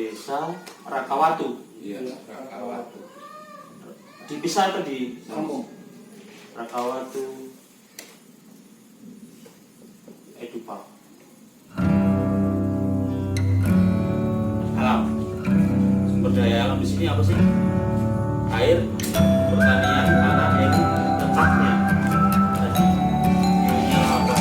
Desa Rakawatu. Iya, Rakawatu. Dipisah atau di Kampung. Rakawatu Edupark. Alam. Sumber daya alam di sini apa sih? Air, pertanian, tanah yang letaknya. Tadi ininya apa?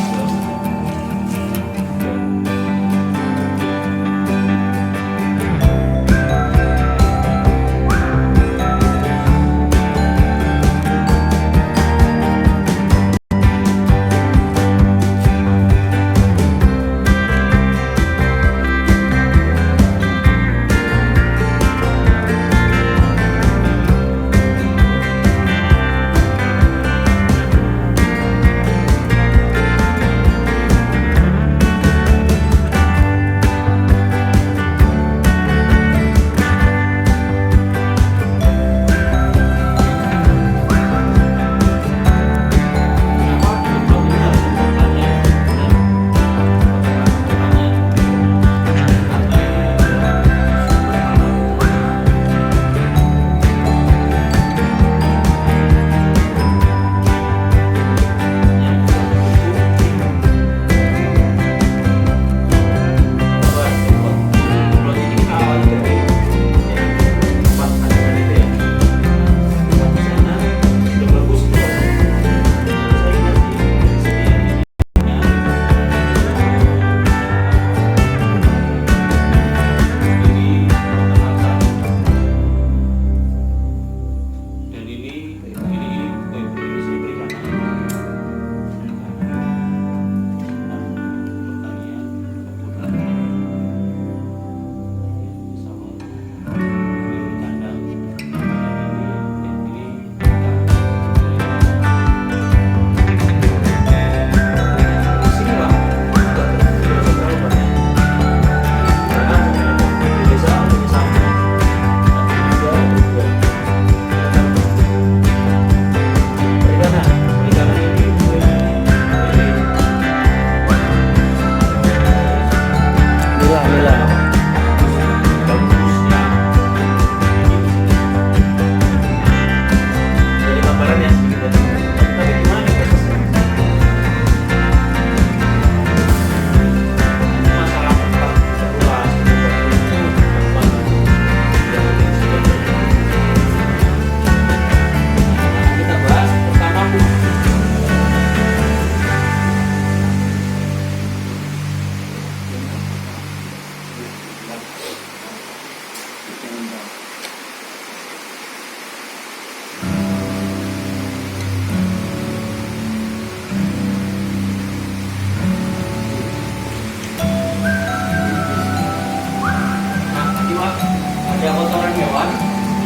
Ada kotoran hewan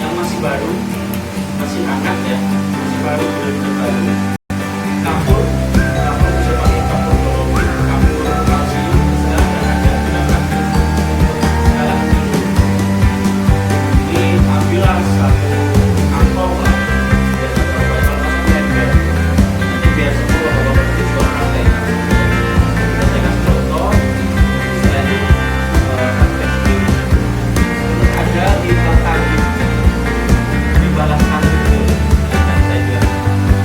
yang masih baru, masih hangat ya, masih baru, benar-benar baru. Kapur bisa pakai kapur dolomit, kapur kalsium, dan ada sekarang dulu. Ini ambillah satu kantong lah, dan satu botol masuk ember. Nanti biar semua bapak-bapak itu jual praktek. Kita saya kasih contoh, setelah itu praktek sendiri. Ada di belakang di balas kaki itu yang saya bilang.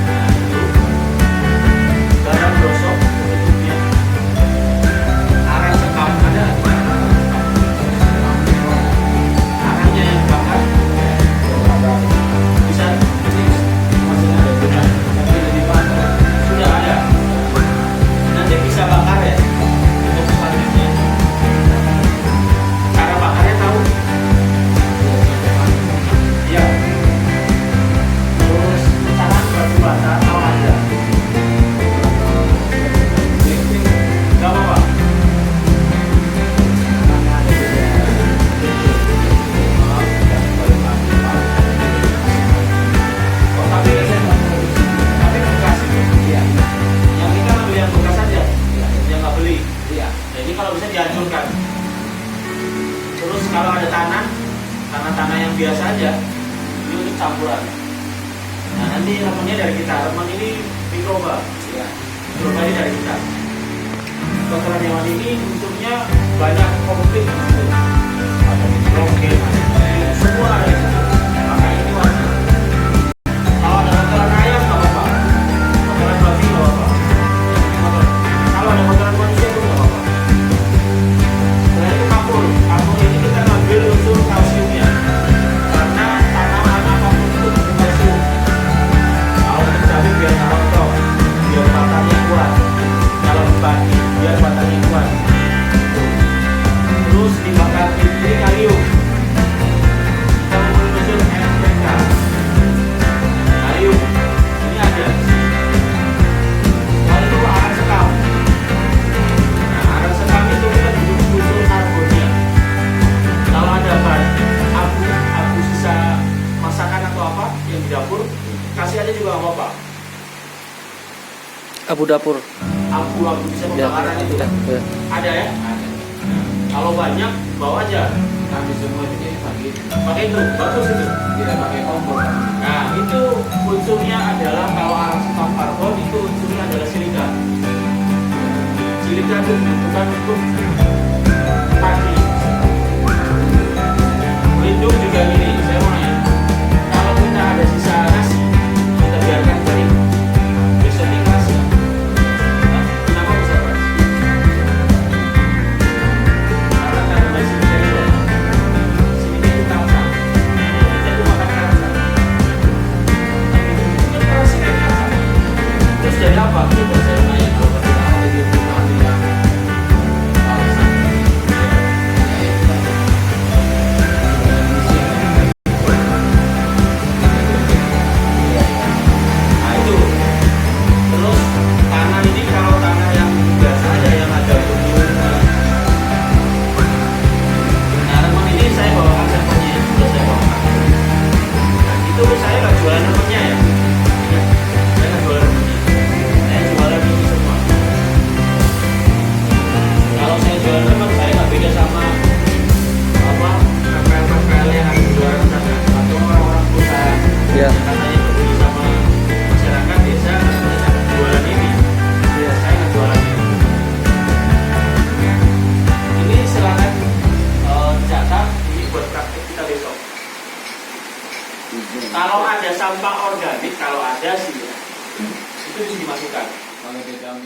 Nah itu garam gosok tutupnya, arang sekam ada, arangnya yang bakar bisa ini masih ada bukan, tapi lebih bakar sudah ada, nanti bisa bakar ya untuk selanjutnya. Cara bakarnya tahu. Iya. Terus sekarang batu bata tahu aja. Gak apa-apa. Oh, tapi bekas itu. Iya. Yang kita ambil yang bekas aja. Yang nggak beli. Iya. Jadi kalau bisa dihancurkan. Terus kalau ada tanah yang biasa aja, ini untuk campuran. Nah nanti remennya dari kita, remen ini mikroba, ya. Mikroba ini dari kita. Kotoran hewan ini untuknya banyak konflik gitu. Ada mikroba Abu dapur. Abu-abu bisa Ya, pembakaran itu. ya, ya. Ada ya? Ada. Kalau banyak bawa aja. Kami semua ini Pakai itu, bagus itu. tidak pakai kompor. Nah, itu unsurnya adalah kalau asetam karbon itu unsurnya adalah silika. Silika itu dibutuhkan untuk padi. Pelindung juga gini, saya mau nanya. Kalau kita ada sisa nasi, kita biarkan kering. Besoknya nasi. Nah, kenapa bisa keras? Karena kandungan silika itu apa? Silika itu kalsa. Kita itu makan kalsa. Terus jadi apa? Coba saya tanya kalau kita awal di rumah yang alasan. Nah itu. Terus tanah ini kalau tanah yang biasa aja yang ada bumbu. Nah remon ini saya bawakan sampelnya, sudah saya bawakan. Nah itu saya nggak jualan remonnya ya. Saya nggak jualan remonnya. Saya jualan ini semua. Kalau saya jualan remon saya nggak beda sama apa KPL yang ada di luar sana atau orang-orang perusahaan. Ya. Katanya peduli sama masyarakat desa jualan ini. Ya. Saya nggak jualan ini. Ini silakan catat ini buat praktik kita besok. Kalau ada sampah organik, kalau ada sih ya, itu bisa dimasukkan. Kalau di dalam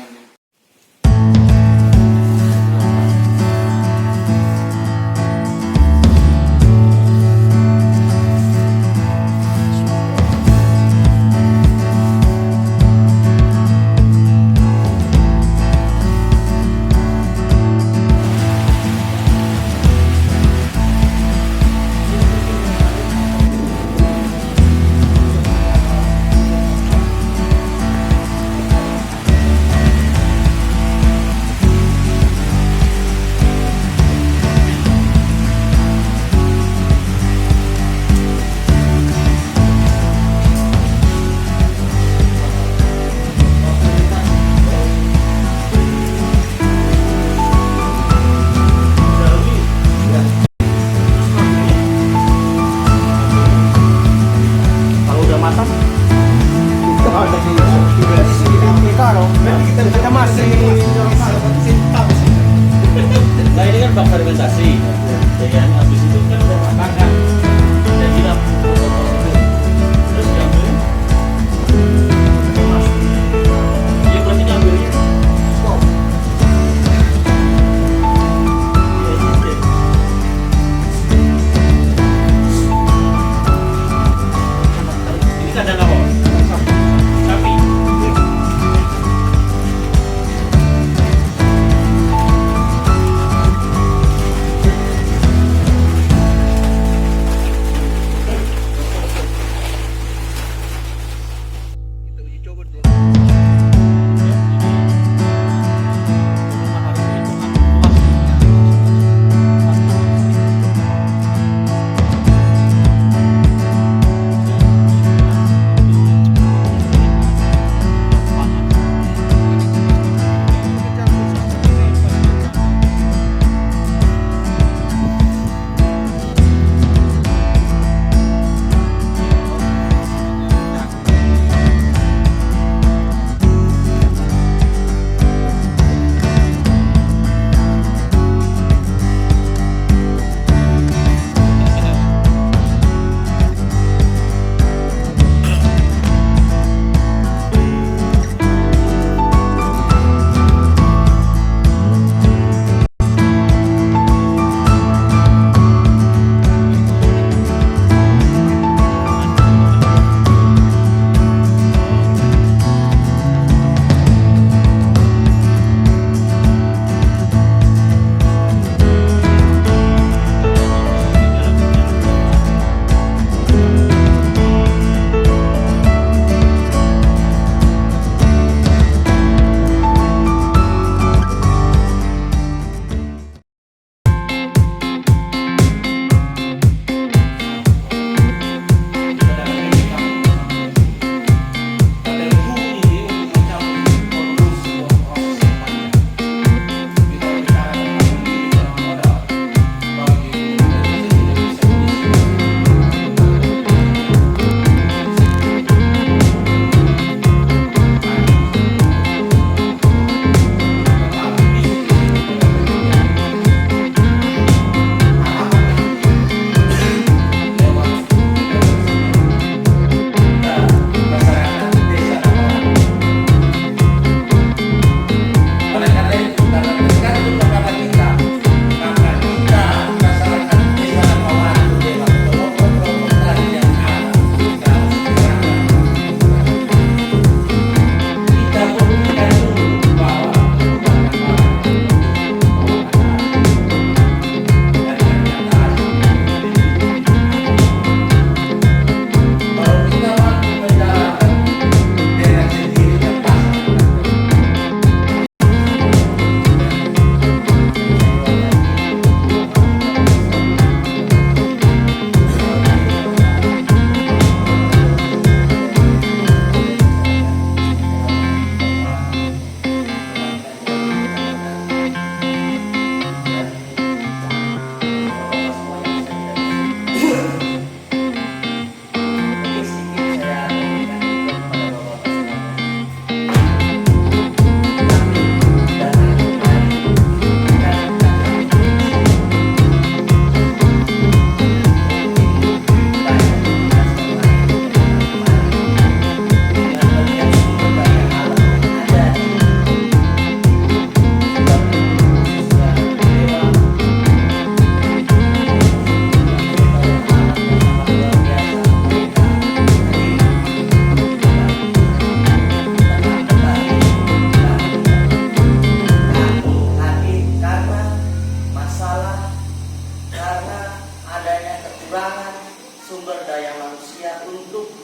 kekurangan sumber daya manusia untuk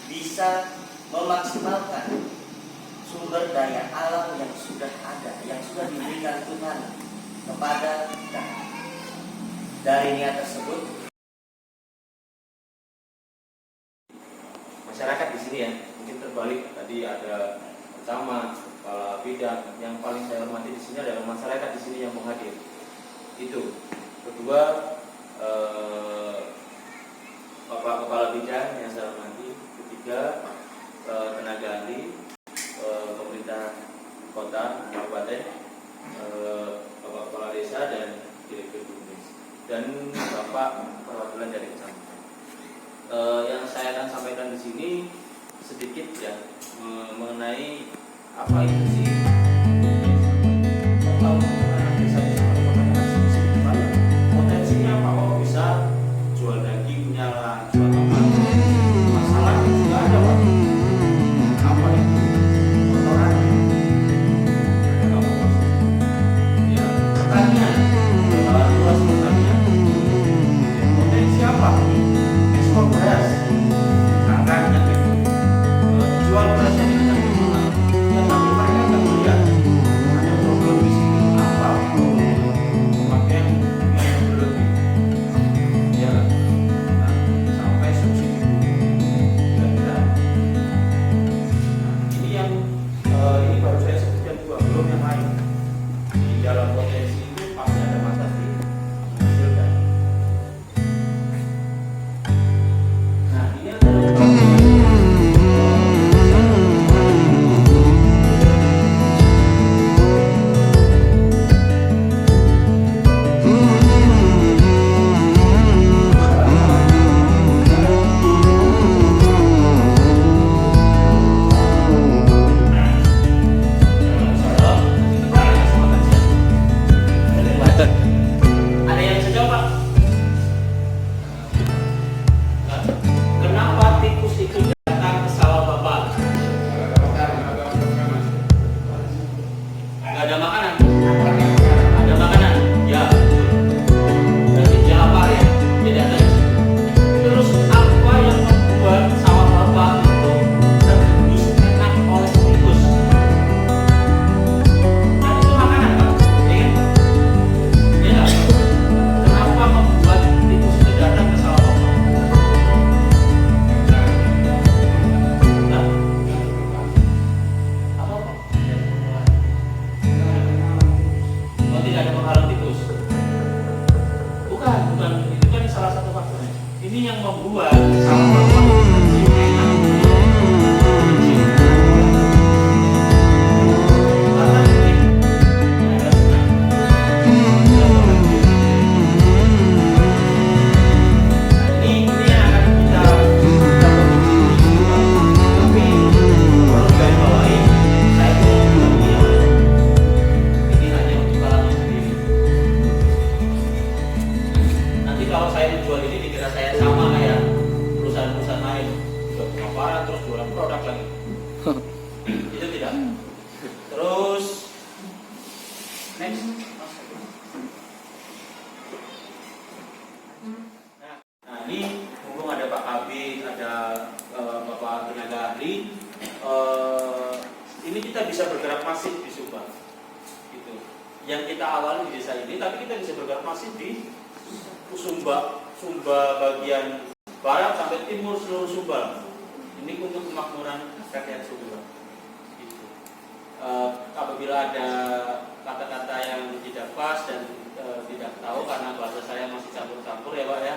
bisa memaksimalkan sumber daya alam yang sudah ada, yang sudah diberikan Tuhan kepada kita. Dari niat tersebut, masyarakat di sini ya, mungkin terbalik tadi ada camat, kepala bidang. Yang paling saya hormati di sini adalah masyarakat di sini yang menghadir. Itu. Kedua, Bapak Kepala Bidang yang saya hormati. Ketiga, tenaga ahli, pemerintah kota, kabupaten, Bapak Kepala Desa dan Direktur BUMDes, dan Bapak perwakilan dari kecamatan. Yang saya akan sampaikan di sini sedikit ya mengenai apa itu sih potensinya apa, kok bisa jual daging nyala, jual apa, masalah juga ada Pak. Apa itu kotoran, ada apa ya, pertanian, luas pertanian, potensi apa, ekspor beras, angkanya gitu, jual berasnya di negara mana, ya tapi mereka nggak melihat ada problem di sini apa, pemakaian yang berlebih, ya, nah, sampai subsidi kira-kira. Ini yang ini baru saya sebutkan dua, belum yang lain. Di dalam potensi itu pasti ada masa menghasilkan. Nah, ini adalah ada yang bisa jawab Pak? Kenapa tikus itu datang ke sawah Bapak? Nggak ada makanan? Ada makanan? Ya. Berarti dia lapar ya? Dia datang ke situ. Terus apa yang membuat sawah Bapak itu tergerus enak oleh tikus? Nah itu makanan Pak, ya kan? Ya, kenapa membuat tikus itu datang ke sawah Bapak? Nah, apa Pak? Oh, tidak ada penghalang tikus? Bukan. Itu kan salah satu faktornya. Ini yang membuat sawah Bapak itu enak untuk mencium. Karena ini ada senang. Ini yang akan kita tapi perlu garis bawahi, saya itu bukan dia. Ini hanya untuk kalangan sendiri. Nanti kalau saya menjual ini dikira saya sama kayak perusahaan-perusahaan lain, jual kemaparan terus jualan produk lagi. Itu tidak. Terus next. Nah ini mumpung ada Pak Kabit, ada Bapak tenaga ahli, ini kita bisa bergerak masif di Sumba. Gitu. Yang kita awali di desa ini, tapi kita bisa bergerak masif di Sumba bagian barat sampai timur seluruh Sumba. Ini untuk kemakmuran rakyat Sumba. Gitu. Apabila ada kata-kata yang tidak pas dan tidak tahu karena bahasa saya masih campur-campur ya Pak ya,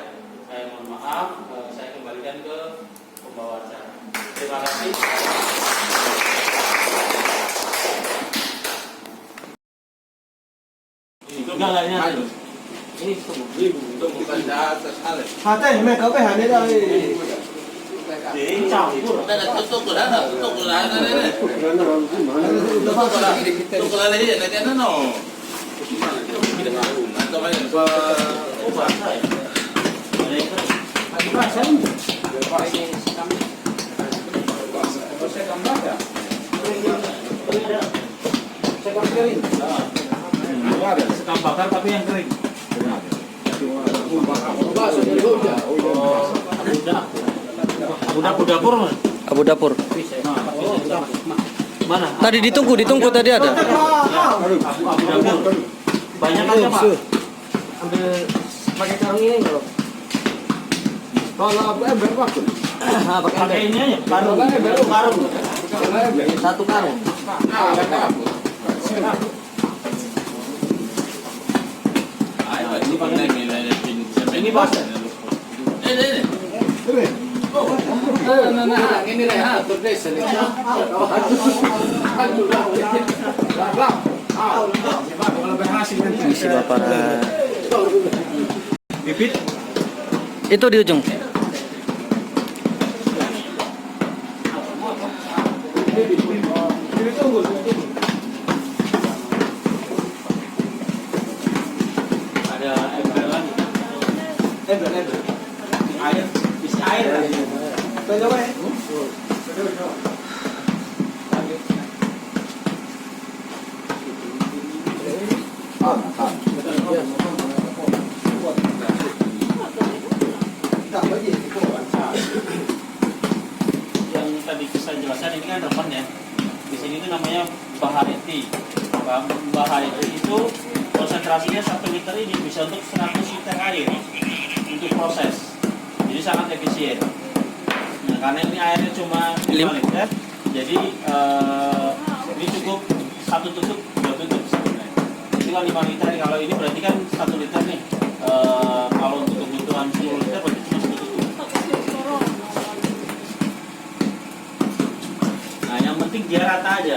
saya mohon maaf. Saya kembalikan ke pembawa acara. Terima kasih. Ini Itu bukan data sekali. Hata ini mereka apa hanya dari campur. Tutup lah ini. Tutup lah ini nanti ada no. Atau mana? Oh bahasa ya. Lagi bahasa ini. Sekam bakar tapi yang kering. Abu dapur Mas. Abu dapur. Mana? Tadi ditunggu tadi ada. Abu dapur. Banyak aja Pak. Ambil pakai karung ini enggak? Kalau aku ember waktu. Ah, Pakai ini aja. Karung. Karung. Satu karung. Ini Pak. Ini rehat, Misi Bapak. Bibit. Itu di ujung. Ada ember lagi. Ember. Air. Isi air. Coba ya. Yang tadi saya jelaskan ini kan remen ya. Di sini itu namanya bahareti. Bahareti itu konsentrasinya 1 liter ini bisa untuk 100 liter air untuk proses. Jadi sangat efisien. Nah, karena ini airnya cuma 5 liter, jadi ini cukup 1 tutup, 2 tutup sebenarnya. Jadi kalau 5 liter, kalau ini berarti kan 1 liter nih. Kalau untuk kebutuhan 10 liter berarti cuma 1 tutup. Nah, yang penting dia rata aja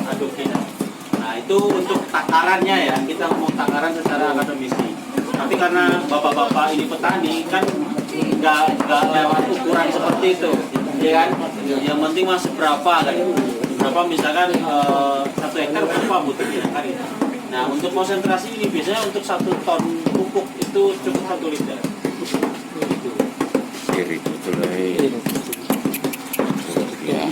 aduknya. Nah, itu untuk takarannya ya, kita mau takaran secara akademisi. Tapi karena bapak-bapak ini petani kan nggak lewat ukuran seperti itu, ya kan? Yang penting masuk berapa kan? Berapa misalkan 1 hektar berapa butuhnya kan? Nah, untuk konsentrasi ini biasanya untuk 1 ton pupuk itu cukup 1 liter. Kiri betul ya.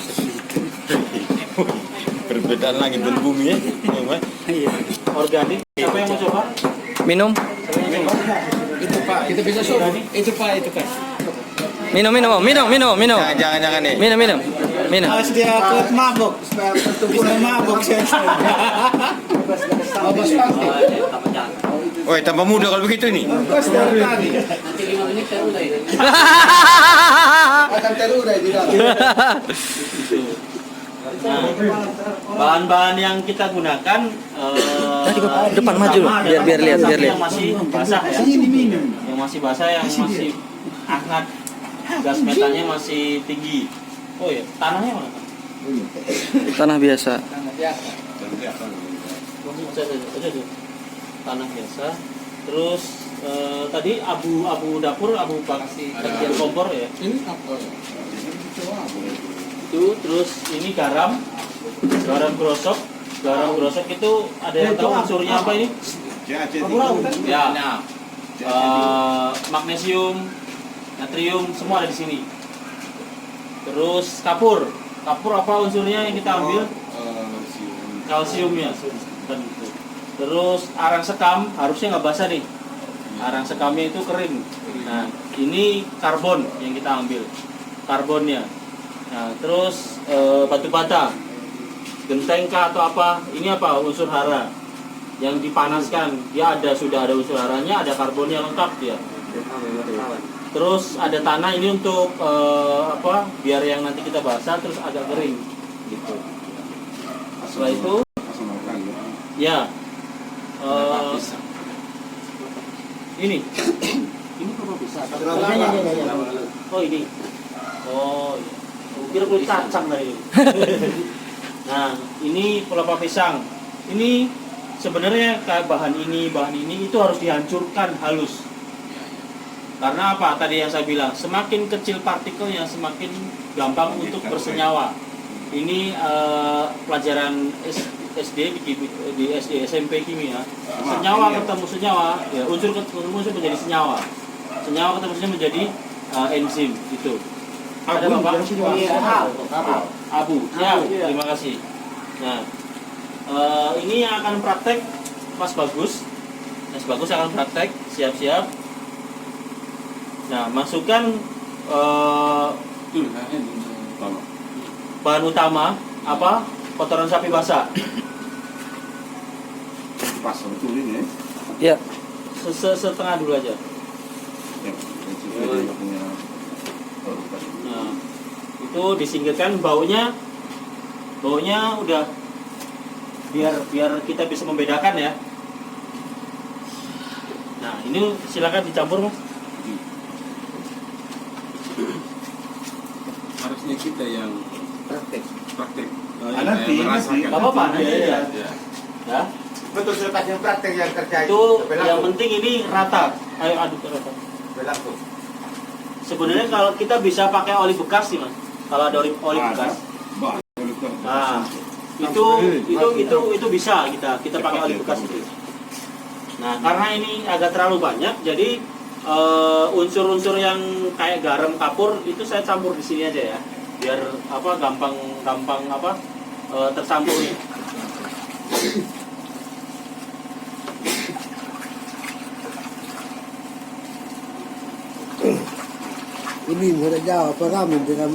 Perbedaan langit dan bumi ya. Organik. Siapa yang mau coba? Minum. Itu Pak, kita bisa show. Itu Pak. Minum. Jangan nih. Minum. Harus dia kuat mabuk, supaya bisa mabuk saya. Mabuk pasti. Woi, tambah muda kalau begitu nih. Kos dari tadi. Akan terurai di dalam. Nah, bahan-bahan yang kita gunakan Depan maju loh, sama, biar lihat. yang masih basah ya. Yang masih basah, yang masih hangat, gas metannya masih tinggi. Oh ya, tanahnya mana? Tanah biasa. Tanah biasa. Terus tadi abu dapur, abu bagian kompor ya. Ini apa? Itu terus ini garam grosok. Garam grosok itu ada yang tahu unsurnya apa ini? Ya. Magnesium, natrium semua ada di sini. Terus kapur apa unsurnya yang kita ambil? Kalsiumnya. Terus arang sekam harusnya nggak basah nih. Arang sekamnya itu kering. Nah, ini karbon yang kita ambil. Karbonnya. Nah, terus batu bata, genteng kah atau apa? Ini apa? Unsur hara yang dipanaskan. Dia sudah ada unsur haranya, ada karbonnya lengkap dia. Terus ada tanah ini untuk apa? Biar yang nanti kita basah terus agak kering, gitu. Setelah itu, ya. Ini apa bisa? Oh ini. Oh. Kira kulit kacang tadi. Nah, ini pelepah pisang. Ini sebenarnya kayak bahan ini itu harus dihancurkan halus. Karena apa? Tadi yang saya bilang, semakin kecil partikelnya semakin gampang untuk bersenyawa. Ini pelajaran SD di SD SMP kimia. Senyawa ketemu senyawa, ya unsur ketemu unsur menjadi senyawa. Senyawa ketemu senyawa menjadi enzim itu. Ada Bapak? Abu. Ya, terima kasih. Nah, ini yang akan praktek Mas Bagus. Mas Bagus akan praktek siap-siap. Nah, masukkan bahan utama apa? Kotoran sapi basah. Pasang betul ini ya. Ya. Setengah dulu aja. Nah, itu disingkirkan baunya udah biar kita bisa membedakan ya. Nah, ini silakan dicampur, Mas. Harusnya kita yang Praktek. praktek. Nanti, Nggak apa-apa, nanti aja. Ya. Betul sudah yang praktek yang terjadi. Itu yang penting ini rata. Ayo aduk rata. Berlaku. Sebenarnya kalau kita bisa pakai oli bekas sih, Mas. Kalau ada oli bekas. Nah, itu bisa kita pakai oli bekas itu. Nah, karena ini agak terlalu banyak, jadi unsur-unsur yang kayak garam, kapur itu saya campur di sini aja ya, biar apa gampang apa tercampur nih. Ini ada Jawa apa kami dengan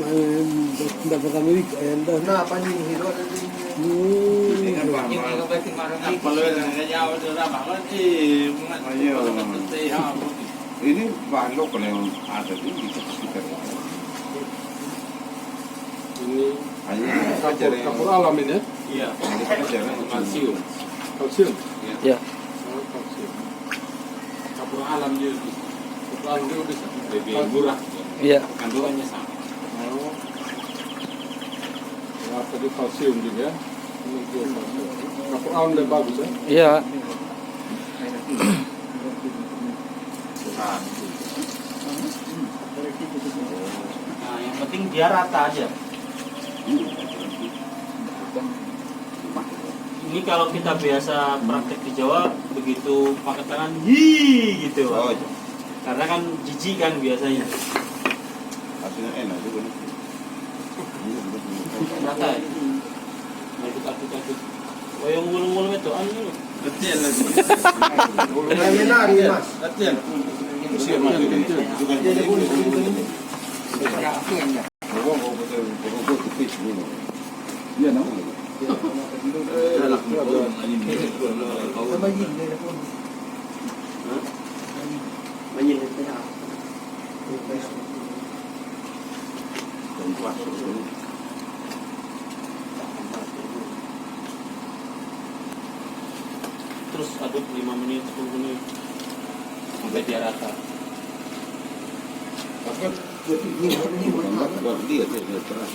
dapat kami yang dah na apa ni hero Ini bahan lokal yang ada di sekitar. Ini Hanya kapur alam ini ya. Iya. kalsium. Kalsium. Ya. Kalsium. Kapur alam juga. Kapur alam juga bisa. Lebih murah. Ya. Kandungannya sama. Oh. Ya, tadi kalsium juga. Ini juga kalsium. Kapur alam lebih bagus ya. Ya. Nah, yang penting dia rata aja. Ini kalau kita biasa praktek di Jawa, begitu pakai tangan, hi gitu. Oh, Karena kan jijik kan biasanya. hasilnya enak juga. Rata ya. Aduk. Oh, yang ngulung-ngulung itu, anu. Kecil lagi. menari mas Kecil. Usia mah juga. Iya, no. Terus aduk 5 menit, 10 menit sampai dia rata. Buat dia terus.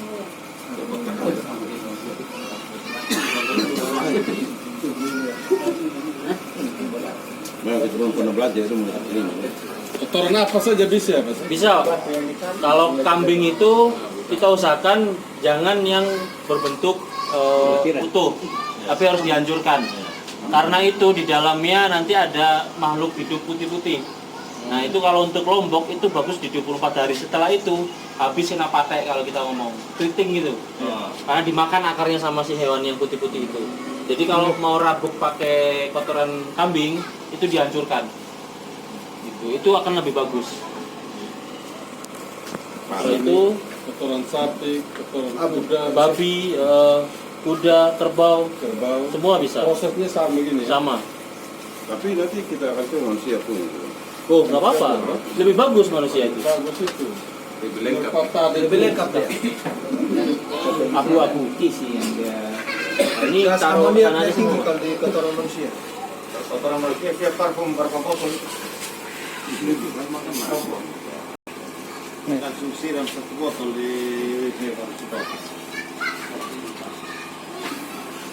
Nah, kita belum pernah belajar itu ini. Kotoran apa saja bisa Mas? Bisa. Kalau kambing itu kita usahakan jangan yang berbentuk utuh, tapi harus dihancurkan. Karena itu di dalamnya nanti ada makhluk hidup putih-putih. Nah, itu kalau untuk lombok itu bagus di 24 hari. Setelah itu habis kena patek kalau kita ngomong. Keriting gitu. Karena dimakan akarnya sama si hewan yang putih-putih itu. Jadi kalau mau rabuk pakai kotoran kambing itu dihancurkan. Itu akan lebih bagus. Kalau itu Kotoran sapi, kotoran kuda, babi, kuda, kerbau, semua bisa. prosesnya sama gini. Sama. Tapi nanti kita akan tuh manusia pun. Oh, nggak apa-apa. Lebih bagus manusia itu. Bagus itu. Lebih lengkap. lebih lengkap ya Abu-abu sih yang dia. Ini taruh sama dia tanahnya semua. kalau di kotoran manusia Kotoran manusia siap parfum kotor. Langsung siram satu botol di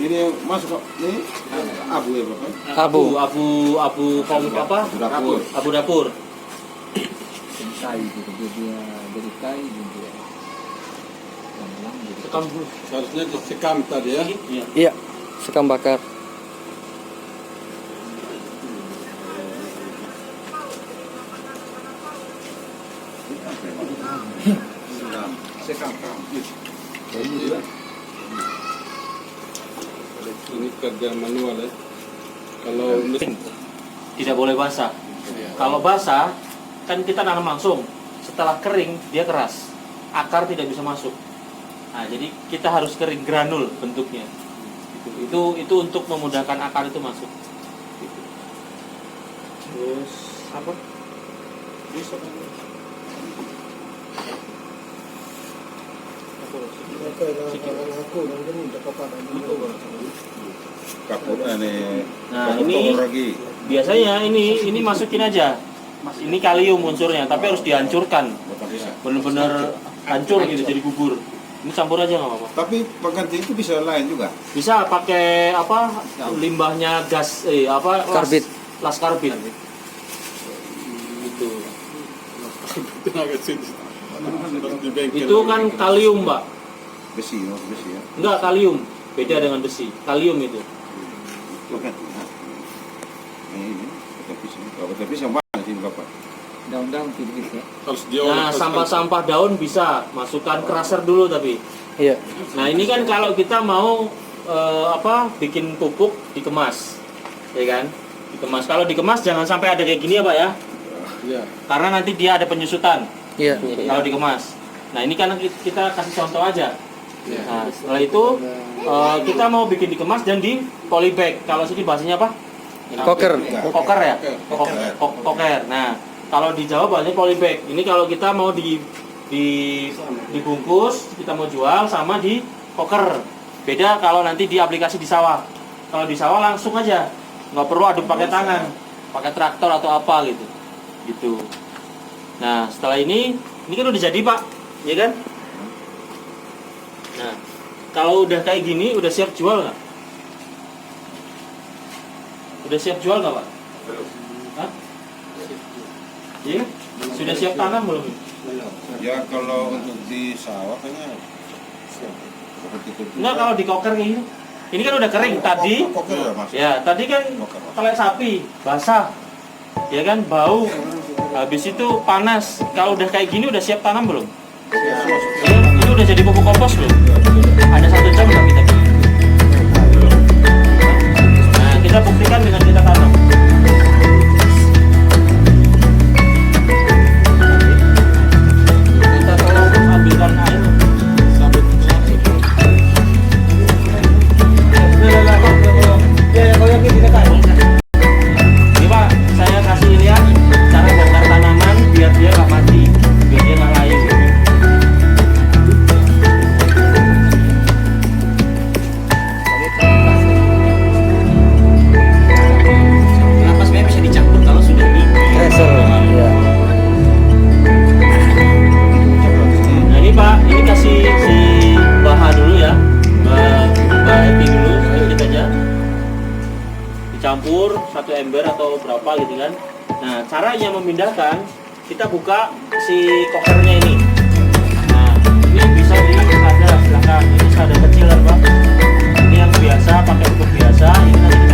ini masuk kok. Ini abu ya Bapak? Abu kaum apa? Dapur. Abu dapur. kayu gitu dia dari kayu juga Sekam. Seharusnya disekam tadi ya. Iya. Iya. Sekam bakar. Sekam. Ini kerja manual ya. Kalau mesin Tidak boleh basah. Kalau basah kan kita tanam langsung. Setelah kering dia keras, akar tidak bisa masuk. Nah, jadi kita harus kering granul bentuknya. Itu untuk memudahkan akar itu masuk. Gitu. Terus apa? Bisa kan? Aku dan ini udah kepada Kapur ini. Nah, ini biasanya ini masukin aja. Ini kalium unsurnya, tapi harus dihancurkan. Benar-benar hancur gitu jadi bubur. Ini campur aja nggak apa-apa. Tapi pengganti itu bisa lain juga. Bisa pakai apa? Limbahnya gas Karbit. Las karbit. Gitu. Itu kan kalium, Mbak. Besi ya. Enggak, kalium. Beda dengan besi. Kalium itu. Pengganti. Nah, ini tapi yang mana sih Bapak? Daun-daun tipis ya. Nah, sampah-sampah daun bisa masukkan crusher dulu tapi. Iya. Nah, ini kan kalau kita mau bikin pupuk dikemas. Ya kan? Dikemas. Kalau dikemas jangan sampai ada kayak gini ya, Pak ya. Iya. Karena nanti dia ada penyusutan. Iya. Kalau dikemas. Nah, ini kan kita kasih contoh aja. Nah, setelah itu kita mau bikin dikemas dan di polybag. Kalau sini bahasanya apa? Koker. Koker ya? Koker. Nah, kalau di Jawa bahasanya polybag. Ini kalau kita mau dibungkus, kita mau jual sama di koker. Beda kalau nanti di aplikasi di sawah. Kalau di sawah langsung aja, nggak perlu aduk pakai tangan, pakai traktor atau apa gitu. Gitu. Nah, setelah ini kan udah jadi, Pak, ya kan? Nah, kalau udah kayak gini, udah siap jual nggak? Udah siap jual nggak, Pak? Hah? Iya? Sudah siap tanam belum? Ya kalau untuk di sawah kayaknya Enggak, kalau di koker kayak gini. Ini kan udah kering tadi. Koker ya Mas. Ya, tadi kan telek sapi, basah. Ya kan, bau. Habis itu panas. Kalau udah kayak gini udah siap tanam belum? Ya, ini udah jadi pupuk kompos belum? Ada 1 jam nggak kita bikin? Nah, kita buktikan dengan kita tanam. Kita tolong ambilkan air. Ini Pak, saya kasih lihat cara bongkar tanaman biar dia nggak mati, biar dia nggak layu. Kenapa sebenarnya bisa dicampur kalau sudah di Tracer. Iya. Nah ini Pak, ini kasih si Baha dulu ya, Mbak Eti dulu, sedikit aja. Dicampur 1 ember atau berapa gitu kan. Nah caranya memindahkan, kita buka si kokernya ini. Nah ini bisa silahkan, ini ada kecil kan Pak. Ini yang biasa, pakai pupuk biasa, ini nanti